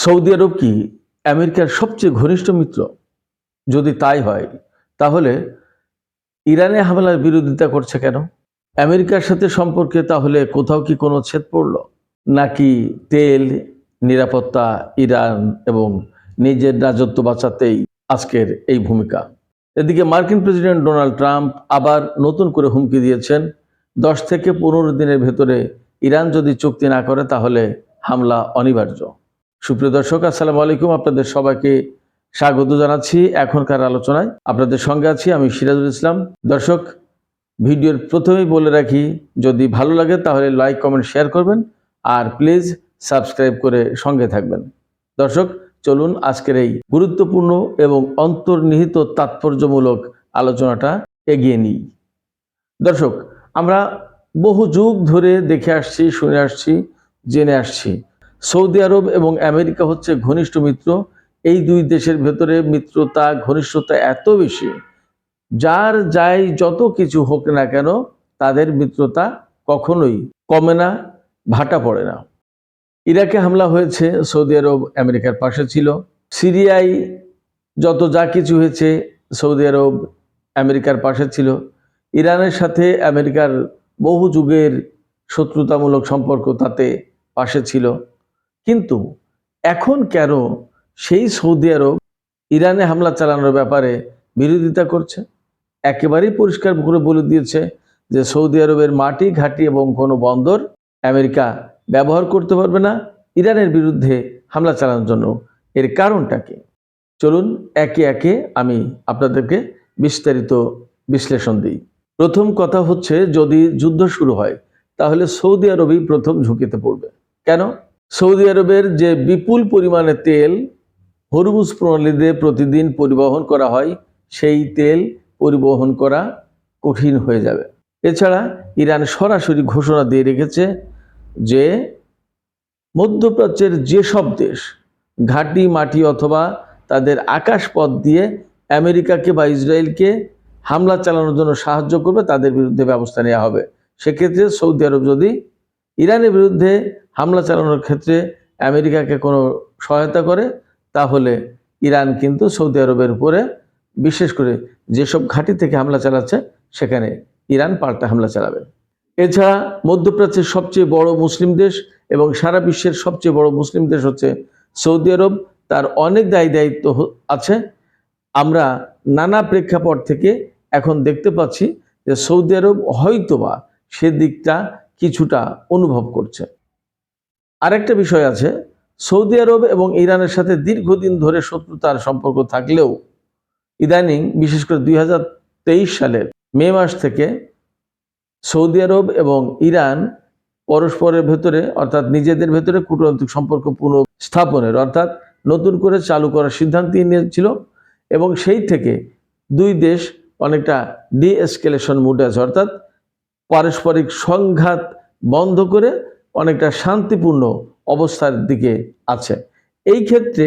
Saudi আরব কি আমেরিকার সবচেয়ে ঘনিষ্ঠ মিত্র? যদি তাই হয় তাহলে ইরানে হামলার বিরোধিতা করছে কেন? আমেরিকার সাথে সম্পর্কে তাহলে কোথাও কি কোনো ছেদ পড়ল? নাকি তেল, নিরাপত্তা, ইরান এবং নিজের রাজত্ব বাঁচাতেই আজকের এই ভূমিকা? এদিকে মার্কিন প্রেসিডেন্ট ডোনাল্ড ট্রাম্প আবার নতুন করে হুমকি দিয়েছেন, 10 থেকে 15 দিনের ভেতরে ইরান যদি চুক্তি না করে তাহলে হামলা অনিবার্য। সুপ্রিয় দর্শক, আসসালামু আলাইকুম। আপনাদের সবাইকে স্বাগত জানাচ্ছি এখনকার আলোচনায়। আপনাদের সঙ্গে আছি আমি সিরাজুল ইসলাম। দর্শক, ভিডিওর প্রথমেই বলে রাখি, যদি ভালো লাগে তাহলে লাইক, কমেন্ট, শেয়ার করবেন আর প্লিজ সাবস্ক্রাইব করে সঙ্গে থাকবেন। দর্শক, চলুন আজকের এই গুরুত্বপূর্ণ এবং অন্তর্নিহিত তাৎপর্যমূলক আলোচনাটা এগিয়ে নিই। দর্শক, আমরা বহু যুগ ধরে দেখে আসছি, শুনে আসছি, জেনে আসছি, সৌদি আরব এবং আমেরিকা হচ্ছে ঘনিষ্ঠ মিত্র। এই দুই দেশের ভেতরে মিত্রতা, ঘনিষ্ঠতা এত বেশি, যার যাই যত কিছু হোক না কেন তাদের মিত্রতা কখনোই কমে না, ভাটা পড়ে না। ইরাকে হামলা হয়েছে, সৌদি আরব আমেরিকার পাশে ছিল। সিরিয়ায় যত যা কিছু হয়েছে, সৌদি আরব আমেরিকার পাশে ছিল। ইরানের সাথে আমেরিকার বহু যুগের শত্রুতামূলক সম্পর্ক, তাতে পাশে ছিল। কিন্তু এখন কেন সেই সৌদি আরব ইরানে হামলা চালানোর ব্যাপারে বিরোধিতা করছে? একেবারেই পরিষ্কার করে বলে দিয়েছে যে সৌদি আরবের মাটি, ঘাঁটি এবং কোনো বন্দর আমেরিকা ব্যবহার করতে পারবে না ইরানের বিরুদ্ধে হামলা চালানোর জন্য। এর কারণটা কি? চলুন একে একে আমি আপনাদেরকে বিস্তারিত বিশ্লেষণ দিই। প্রথম কথা হচ্ছে, যদি যুদ্ধ শুরু হয় তাহলে সৌদি আরবই প্রথম ঝুঁকিতে পড়বে। কেন? সৌদি আরবের যে বিপুল পরিমাণে তেল হরমুজ প্রণালী দিয়ে প্রতিদিন পরিবহন করা হয়, সেই তেল পরিবহন করা কঠিন হয়ে যাবে। এছাড়া ইরান সরাসরি ঘোষণা দিয়ে রেখেছে যে মধ্যপ্রাচ্যের যেসব দেশ ঘাঁটি, মাটি অথবা তাদের আকাশপথ দিয়ে আমেরিকাকে বা ইসরায়েলকে হামলা চালানোর জন্য সাহায্য করবে, তাদের বিরুদ্ধে ব্যবস্থা নেওয়া হবে। সেক্ষেত্রে সৌদি আরব যদি ইরানের বিরুদ্ধে হামলা চালানোর ক্ষেত্রে আমেরিকাকে কোনো সহায়তা করে, তাহলে ইরান কিন্তু সৌদি আরবের উপরে, বিশেষ করে যেসব ঘাঁটি থেকে হামলা চালাচ্ছে সেখানে ইরান পাল্টা হামলা চালাবে। এছাড়া মধ্যপ্রাচ্যের সবচেয়ে বড় মুসলিম দেশ এবং সারা বিশ্বের সবচেয়ে বড় মুসলিম দেশ হচ্ছে সৌদি আরব। তার অনেক দায়িত্ব আছে। আমরা নানা প্রেক্ষাপট থেকে এখন দেখতে পাচ্ছি যে সৌদি আরব হয়তোবা সেদিকটা কিছুটা অনুভব করছে। আরেকটা বিষয় আছে, সৌদি আরব এবং ইরানের সাথে দীর্ঘদিন ধরে শত্রুতার সম্পর্ক থাকলেও ইদানিং, বিশেষ করে 2023 সালের মে মাস থেকে সৌদি আরব এবং ইরান পরস্পরের ভেতরে, অর্থাৎ নিজেদের ভেতরে কূটনৈতিক সম্পর্ক পুনঃস্থাপনের, অর্থাৎ নতুন করে চালু করার সিদ্ধান্ত নিয়েছিল। এবং সেই থেকে দুই দেশ অনেকটা ডিএসকেলেশন মুডে আছে, অর্থাৎ পারস্পরিক সংঘাত বন্ধ করে অনেকটা শান্তিপূর্ণ অবস্থার দিকে আছে। এই ক্ষেত্রে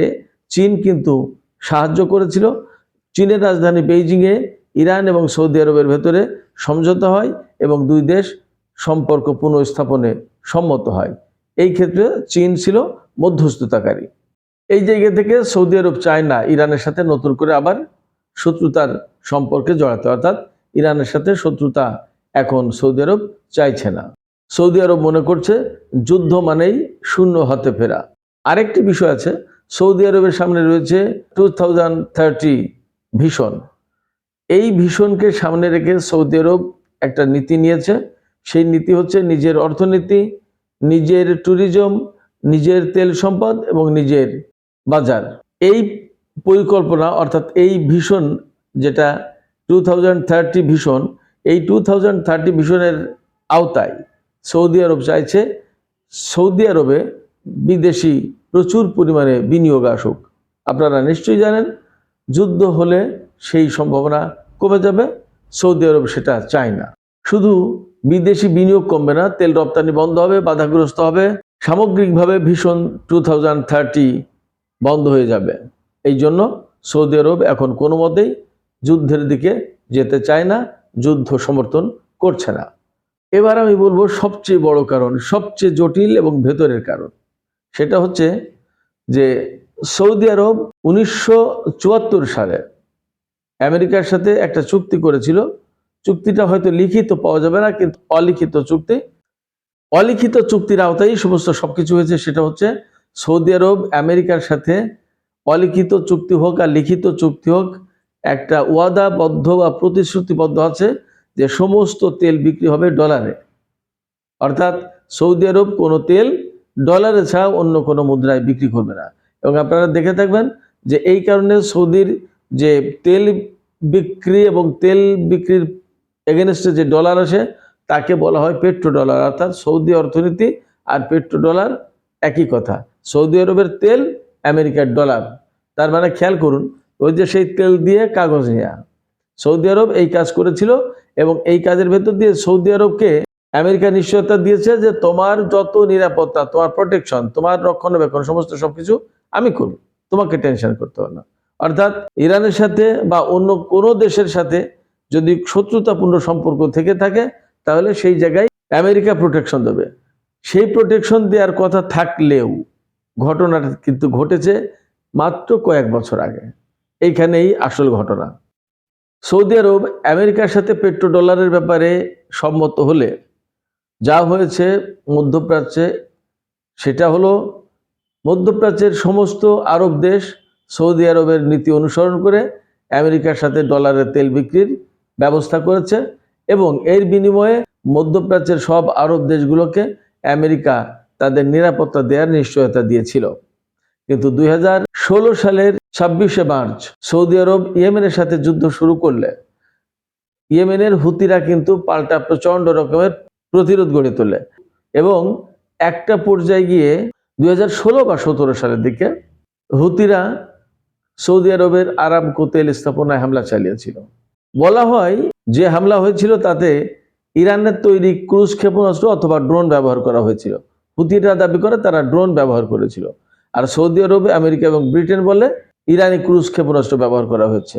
চীন কিন্তু সাহায্য করেছিল। চীনের রাজধানী বেইজিংয়ে ইরান এবং সৌদি আরবের ভেতরে সমঝোতা হয় এবং দুই দেশ সম্পর্ক পুনঃস্থাপনে সম্মত হয়। এই ক্ষেত্রে চীন ছিল মধ্যস্থতাকারী। এই জায়গা থেকে সৌদি আরব চায় না ইরানের সাথে নতুন করে আবার শত্রুতার সম্পর্কে জড়াতে, অর্থাৎ ইরানের সাথে শত্রুতা এখন সৌদি আরব চাইছে না। সৌদি আরব মনে করছে যুদ্ধ মানেই শূন্য হাতে ফেরা। আরেকটি বিষয় আছে, সৌদি আরবের সামনে রয়েছে 2030 ভিশন। এই ভিশনকে সামনে রেখে সৌদি আরব একটা নীতি নিয়েছে। সেই নীতি হচ্ছে নিজের অর্থনীতি, নিজের ট্যুরিজম, নিজের তেল সম্পদ এবং নিজের বাজার। এই পরিকল্পনা, অর্থাৎ এই ভিশন, যেটা 2030 ভিশন, এই 2030 ভিশনের আওতায় সৌদি আরব চাইছে সৌদি আরবে বিদেশি প্রচুর পরিমাণে বিনিয়োগ আসুক। আপনারা নিশ্চয়ই জানেন, যুদ্ধ হলে সেই সম্ভাবনা কমে যাবে। সৌদি আরব সেটা চায় না। শুধু বিদেশি বিনিয়োগ কমবে না, তেল রপ্তানি বন্ধ হবে, বাধাগ্রস্ত হবে, সামগ্রিকভাবে ভিশন 2030 বন্ধ হয়ে যাবে। এই জন্য সৌদি আরব এখন কোনো মতেই যুদ্ধের দিকে যেতে চায় না, যুদ্ধ সমর্থন করছে না। এবার আমি বলবো সবচেয়ে বড় কারণ, সবচেয়ে জটিল এবং ভেতরের কারণ, সেটা হচ্ছে যে সৌদি আরব 1974 সালে আমেরিকার সাথে একটা চুক্তি করেছিল। চুক্তিটা হয়তো লিখিত পাওয়া যাবে না, কিন্তু অলিখিত চুক্তি। অলিখিত চুক্তির আওতায় সমস্ত সবকিছু হয়েছে। সেটা হচ্ছে সৌদি আরব আমেরিকার সাথে অলিখিত চুক্তি হোক আর লিখিত চুক্তি হোক, একটা ওয়াদাবদ্ধ বা প্রতিশ্রুতিবদ্ধ আছে যে সমস্ত তেল বিক্রি হবে ডলারে। অর্থাৎ সৌদি আরব কোনো তেল ডলারে ছাড়া অন্য কোনো মুদ্রায় বিক্রি করবে না। এবং আপনারা দেখে থাকবেন যে এই কারণে সৌদির যে তেল বিক্রি এবং তেল বিক্রির এগেনস্টে যে ডলার আসে তাকে বলা হয় পেট্রো ডলার। অর্থাৎ সৌদি অর্থনীতি আর পেট্রো ডলার একই কথা। সৌদি আরবের তেল, আমেরিকার ডলার। তার মানে খেয়াল করুন, ওই যে সেই তেল দিয়ে কাগজ নেয়া, সৌদি আরব এই কাজ করেছিল। এবং এই কাজের ভেতর দিয়ে সৌদি আরবকে আমেরিকা নিশ্চয়তা দিয়েছে যে তোমার যত নিরাপত্তা, তোমার প্রোটেকশন, তোমার রক্ষণাবেক্ষণ সমস্ত সবকিছু আমি করব, তোমাকে টেনশন করতে হবে না। অর্থাৎ ইরানের সাথে বা অন্য কোনো দেশের সাথে যদি শত্রুতাপূর্ণ সম্পর্ক থেকে থাকে তাহলে সেই জায়গায় আমেরিকা প্রোটেকশন দেবে। সেই প্রোটেকশন দেওয়ার কথা থাকলেও ঘটনাটা কিন্তু ঘটেছে মাত্র কয়েক বছর আগে। এইখানেই আসল ঘটনা। সৌদি আরব আমেরিকার সাথে পেট্রো ডলারের ব্যাপারে সম্মত হলে যা হয়েছে মধ্যপ্রাচ্যে, সেটা হলো মধ্যপ্রাচ্যের সমস্ত আরব দেশ সৌদি আরবের নীতি অনুসরণ করে আমেরিকার সাথে ডলারের তেল বিক্রির ব্যবস্থা করেছে। এবং এর বিনিময়ে মধ্যপ্রাচ্যের সব আরব দেশগুলোকে আমেরিকা তাদের নিরাপত্তা দেওয়ার নিশ্চয়তা দিয়েছিল। কিন্তু 2016 সালের 26শে মার্চ সৌদি আরব ইয়েমেনের সাথে যুদ্ধ শুরু করলে ইয়েমেনের হুতিরা কিন্তু পাল্টা প্রচণ্ড রকমের প্রতিরোধ গড়ে তোলে। এবং একটা পর্যায়ে গিয়ে 2016 বা 17 সালের দিকে হুতিরা সৌদি আরবের আরামকো তেল স্থাপনায় হামলা চালিয়েছিল। বলা হয় যে হামলা হয়েছিল তাতে ইরানের তৈরি ক্রুজ ক্ষেপণাস্ত্র অথবা ড্রোন ব্যবহার করা হয়েছিল। হুতিরা দাবি করে তারা ড্রোন ব্যবহার করেছিল, আর সৌদি আরবে, আমেরিকা এবং ব্রিটেন বলে ইরানি ক্রুজ ক্ষেপণাস্ত্র ব্যবহার করা হয়েছে।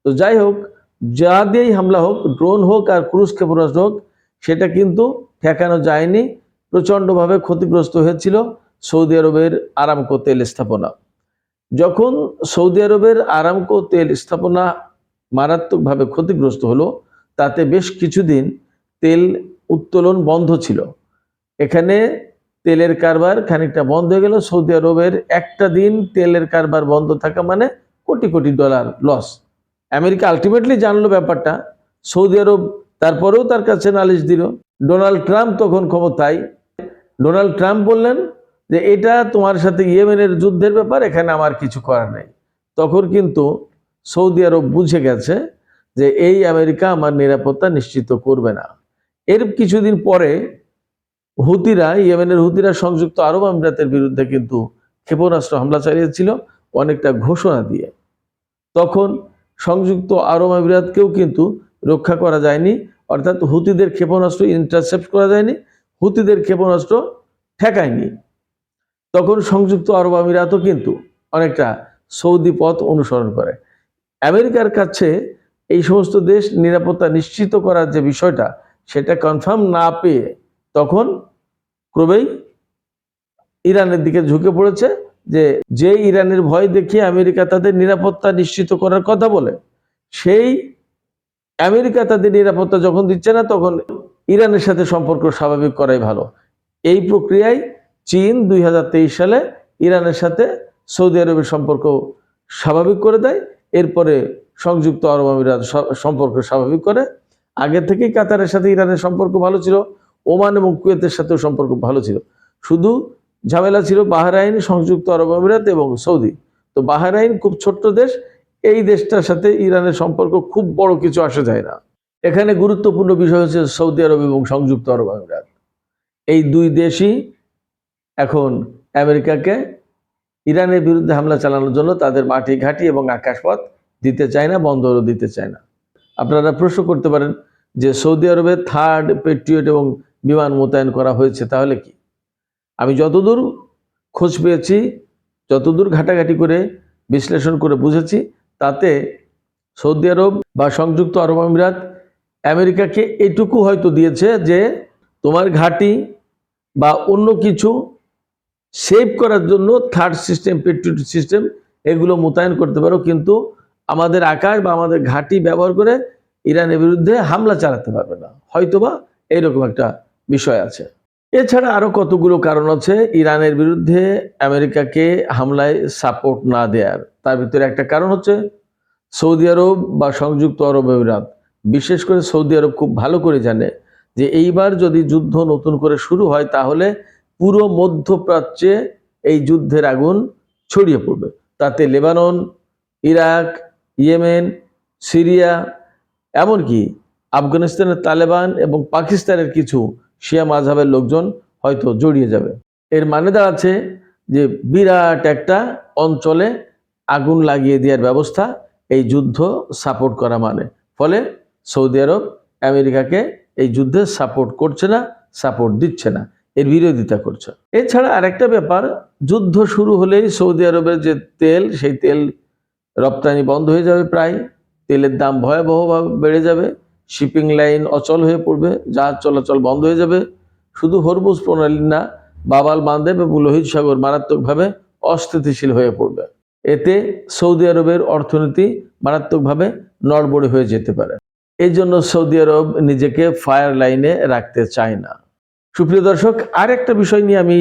তো যাই হোক, যা দিয়েই হামলা হোক, ড্রোন হোক আর ক্রুজ ক্ষেপণাস্ত্র হোক, সেটা কিন্তু ঠেকানো যায়নি। প্রচণ্ডভাবে ক্ষতিগ্রস্ত হয়েছিল সৌদি আরবের আরামকো তেল স্থাপনা। যখন সৌদি আরবের আরামকো তেল স্থাপনা মারাত্মকভাবে ক্ষতিগ্রস্ত হলো, তাতে বেশ কিছুদিন তেল উত্তোলন বন্ধ ছিল। এখানে তেলের কারবার খানিকটা বন্ধ হয়ে গেল। সৌদি আরবের একটা দিন তেলের কারবার বন্ধ থাকা মানে crore crore dollar loss. America ultimately জানলো ব্যাপারটা। সৌদি আরব তারপরেও তার কাছে নালিশ দিল। ডোনাল্ড ট্রাম্প তখন ক্ষমতায়। ডোনাল্ড ট্রাম্প বললেন যে এটা তোমার সাথে ইয়েমেনের যুদ্ধের ব্যাপার, এখানে আমার কিছু করার নেই। তখন কিন্তু সৌদি আরব বুঝে গেছে যে এই আমেরিকা আমার নিরাপত্তা নিশ্চিত করবে না। এর কিছুদিন পরে হুতিরা, ইয়েমেনের হুতিরা সংযুক্ত আরব আমিরাতের বিরুদ্ধে কিন্তু ক্ষেপণাস্ত্র হামলা চালিয়েছিল অনেকটা ঘোষণা দিয়ে। তখন সংযুক্ত আরব আমিরাতকেও কিন্তু রক্ষা করা যায়নি। অর্থাৎ হুতিদের ক্ষেপণাস্ত্র ইন্টারসেপ্ট করা যায়নি, হুতিদের ক্ষেপণাস্ত্র ঠেকায়নি। তখন সংযুক্ত আরব আমিরাতও কিন্তু অনেকটা সৌদি পথ অনুসরণ করে। আমেরিকার কাছে এই সমস্ত দেশ নিরাপত্তা নিশ্চিত করার যে বিষয়টা, সেটা কনফার্ম না পেয়ে তখন ক্রমেই ইরানের দিকে ঝুঁকে পড়েছে। যে ইরানের ভয় দেখিয়ে আমেরিকা তাদের নিরাপত্তা নিশ্চিত করার কথা বলে, সেই আমেরিকা তাদের নিরাপত্তা যখন দিচ্ছে না, তখন ইরানের সাথে সম্পর্ক স্বাভাবিক করাই ভালো। এই প্রক্রিয়ায় চীন 2023 সালে ইরানের সাথে সৌদি আরবের সম্পর্ক স্বাভাবিক করে দেয়। এরপরে সংযুক্ত আরব আমিরাত সম্পর্ক স্বাভাবিক করে। আগে থেকেই কাতারের সাথে ইরানের সম্পর্ক ভালো ছিল, ওমান এবং কুয়েতের সাথেও সম্পর্ক ভালো ছিল। শুধু ঝামেলা ছিল বাহরাইন, সংযুক্ত আরব আমিরাত এবং সৌদি। তো বাহরাইন খুব ছোট্ট দেশ, এই দেশটার সাথে ইরানের সম্পর্ক খুব বড় কিছু আসে যায় না। এখানে গুরুত্বপূর্ণ বিষয় হচ্ছে সৌদি আরব এবং সংযুক্ত আরব আমিরাত। এই দুই দেশই এখন আমেরিকাকে ইরানের বিরুদ্ধে হামলা চালানোর জন্য তাদের মাটি ঘাঁটি এবং আকাশপথ দিতে চায় না, বন্দরও দিতে চায় না। আপনারা প্রশ্ন করতে পারেন যে সৌদি আরবে থার্ড পেট্রিয়ট এবং বিমান মোতায়েন করা হয়েছে, তাহলে কি? আমি যতদূর খোঁজ পেয়েছি, যতদূর ঘাটাঘাটি করে বিশ্লেষণ করে বুঝেছি, তাতে সৌদি আরব বা সংযুক্ত আরব আমিরাত আমেরিকাকে এটুকু হয়তো দিয়েছে যে তোমার ঘাঁটি বা অন্য কিছু সেভ করার জন্য থার্ড সিস্টেম, পেট্রিয়ট সিস্টেম এগুলো মোতায়েন করতে পারো, কিন্তু আমাদের আকাশ বা আমাদের ঘাঁটি ব্যবহার করে ইরানের বিরুদ্ধে হামলা চালাতে পারবে না, হয়তোবা এইরকম একটা বিষয় আছে। এছাড়া আরো কতগুলো কারণ আছে ইরানের বিরুদ্ধে আমেরিকাকে হামলায় সাপোর্ট না দেওয়ার। তার ভিতরে একটা কারণ হচ্ছে সৌদি আরব বা সংযুক্ত আরব আমিরাত, বিশেষ করে সৌদি আরব খুব ভালো করে জানে যে এইবার যদি যুদ্ধ নতুন করে শুরু হয় তাহলে পুরো মধ্যপ্রাচ্যে এই যুদ্ধের আগুন ছড়িয়ে পড়বে। তাতে লেবানন, ইরাক, ইয়েমেন, সিরিয়া, এমনকি আফগানিস্তানের তালেবান এবং পাকিস্তানের কিছু শিয়া মাযহাবের লোকজন হয়তো জড়িয়ে যাবে। এর মানে দাঁড়াচ্ছে যে বিরাট একটা অঞ্চলে আগুন লাগিয়ে দেওয়ার ব্যবস্থা এই যুদ্ধ সাপোর্ট করা মানে। ফলে সৌদি আরব আমেরিকাকে এই যুদ্ধে সাপোর্ট করছে না, সাপোর্ট দিচ্ছে না, এর বিরোধিতা করছে। এছাড়া আরেকটা ব্যাপার, যুদ্ধ শুরু হলেই সৌদি আরবের যে তেল, সেই তেল রপ্তানি বন্ধ হয়ে যাবে, প্রায় তেলের দাম ভয়াবহভাবে বেড়ে যাবে, শিপিং লাইন অচল হয়ে পড়বে, জাহাজ চলাচল বন্ধ হয়ে যাবে। শুধু হরমুজ প্রণালী না, বাবাল বান্দে এবং লোহিত সাগর মারাত্মকভাবে অস্থিতিশীল হয়ে পড়বে। এতে সৌদি আরবের অর্থনীতি মারাত্মকভাবে নড়বড়ে হয়ে যেতে পারে। এই জন্য সৌদি আরব নিজেকে ফায়ার লাইনে রাখতে চায় না। সুপ্রিয় দর্শক, আরেকটা বিষয় নিয়ে আমি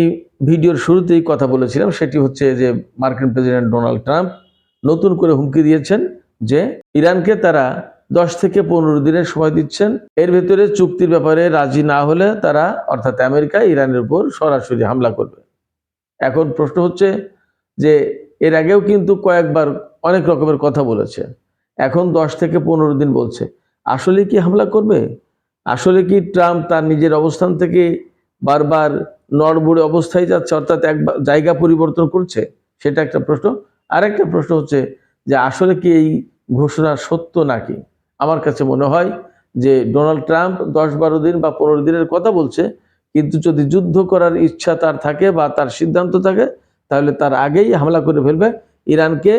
ভিডিওর শুরুতেই কথা বলেছিলাম, সেটি হচ্ছে যে মার্কিন প্রেসিডেন্ট ডোনাল্ড ট্রাম্প নতুন করে হুমকি দিয়েছেন যে ইরানকে তারা 10 থেকে 15 দিনের সময় দিচ্ছেন, এর ভেতরে চুক্তির ব্যাপারে রাজি না হলে তারা, অর্থাৎ আমেরিকা, ইরানের উপর সরাসরি হামলা করবে। এখন প্রশ্ন হচ্ছে যে এর আগেও কিন্তু কয়েকবার অনেক রকমের কথা বলেছে, এখন 10 থেকে 15 দিন বলছে, আসলে কি হামলা করবে? আসলে কি ট্রাম্প তার নিজের অবস্থান থেকে বারবার নড়বড়ে অবস্থায় যাচ্ছে, অর্থাৎ এক জায়গা পরিবর্তন করছে? সেটা একটা প্রশ্ন। আরেকটা প্রশ্ন হচ্ছে যে আসলে কি এই ঘোষণা সত্য নাকি? আমার কাছে মনে হয় যে ডোনাল্ড ট্রাম্প 10-12 দিন বা 15 দিনের কথা বলছে, কিন্তু যদি যুদ্ধ করার ইচ্ছা তার থাকে বা তার সিদ্ধান্ত থাকে, তাহলে তার আগেই হামলা করে ফেলবে। ইরানকে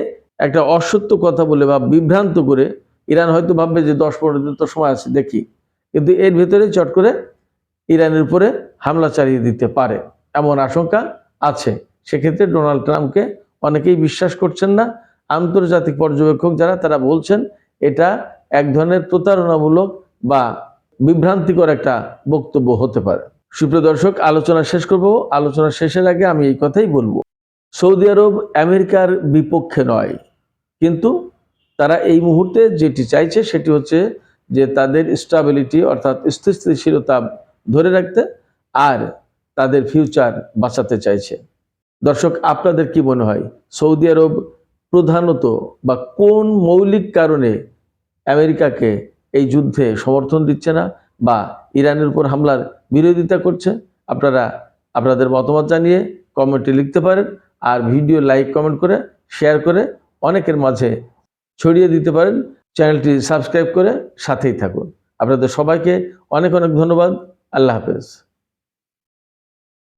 একটা অসত্য কথা বলে বা বিভ্রান্ত করে ইরান হয়তো ভাববে যে 10-15 দিন তো সময় আছে, দেখি, কিন্তু এর ভেতরে চট করে ইরানের উপরে হামলা চালিয়ে দিতে পারে, এমন আশঙ্কা আছে। সেক্ষেত্রে ডোনাল্ড ট্রাম্পকে অনেকেই বিশ্বাস করছেন না। আন্তর্জাতিক পর্যবেক্ষক যারা, তারা বলছেন এটা এক ধরনের প্রতারণামূলক বা বিভ্রান্তিকর একটা বক্তব্য হতে পারে। সুপ্রিয় দর্শক, আলোচনা শেষ করব। আলোচনা শেষের আগে আমি এই কথাই বলবো, সৌদি আরব আমেরিকার বিপক্ষে নয়, কিন্তু তারা এই মুহূর্তে যেটি চাইছে সেটি হচ্ছে যে তাদের স্টেবিলিটি, অর্থাৎ স্থিতিশীলতা ধরে রাখতে আর তাদের ফিউচার বাঁচাতে চাইছে। দর্শক, আপনাদের কি মনে হয় সৌদি আরব প্রধানত বা কোন মৌলিক কারণে আমেরিকাকে এই যুদ্ধে সমর্থন দিচ্ছে না বা ইরানের উপর হামলার বিরোধিতা করছে? আপনারা আপনাদের মতামত জানিয়ে কমেন্টে লিখতে পারেন, আর ভিডিও লাইক, কমেন্ট করে, শেয়ার করে অনেকের মাঝে ছড়িয়ে দিতে পারেন। চ্যানেলটি সাবস্ক্রাইব করে সাথেই থাকুন। আপনাদের সবাইকে অনেক অনেক ধন্যবাদ। আল্লাহ হাফেজ।